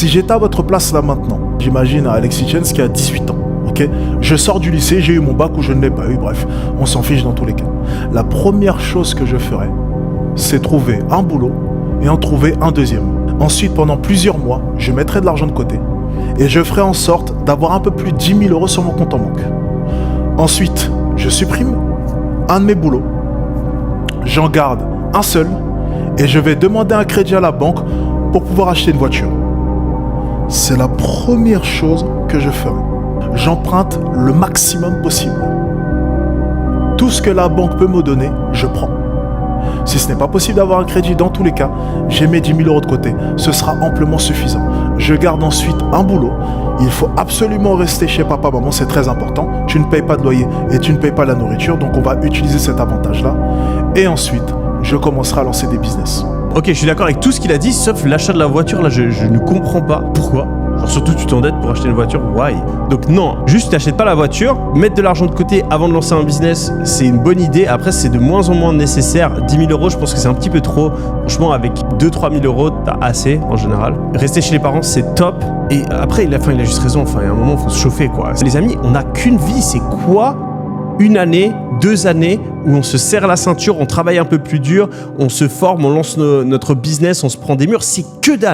Si j'étais à votre place là maintenant, j'imagine Alexis Jens qui a 18 ans. Okay, je sors du lycée, j'ai eu mon bac ou je ne l'ai pas eu, bref, on s'en fiche dans tous les cas. La première chose que je ferais, c'est trouver un boulot et en trouver un deuxième. Ensuite, pendant plusieurs mois, je mettrai de l'argent de côté et je ferai en sorte d'avoir un peu plus de 10 000 euros sur mon compte en banque. Ensuite, je supprime un de mes boulots, j'en garde un seul et je vais demander un crédit à la banque pour pouvoir acheter une voiture. C'est la première chose que je ferai. J'emprunte le maximum possible. Tout ce que la banque peut me donner, je prends. Si ce n'est pas possible d'avoir un crédit, dans tous les cas, j'ai mes 10 000 euros de côté. Ce sera amplement suffisant. Je garde ensuite un boulot. Il faut absolument rester chez papa, maman, c'est très important. Tu ne payes pas de loyer et tu ne payes pas la nourriture, donc on va utiliser cet avantage-là. Et ensuite, je commencerai à lancer des business. Ok, je suis d'accord avec tout ce qu'il a dit, sauf l'achat de la voiture, là, je ne comprends pas. Pourquoi ? Genre surtout tu t'endettes pour acheter une voiture, why? Donc non, juste t'achètes pas la voiture, mettre de l'argent de côté avant de lancer un business, c'est une bonne idée. Après c'est de moins en moins nécessaire. 10 000 euros, je pense que c'est un petit peu trop. Franchement avec 2-3 000 euros, t'as assez en général. Rester chez les parents, c'est top. Et après il a juste raison, enfin il y a un moment faut se chauffer quoi. Les amis, on n'a qu'une vie, c'est quoi? Une année, 2 années où on se serre la ceinture, on travaille un peu plus dur, on se forme, on lance notre business, on se prend des murs, c'est que dalle.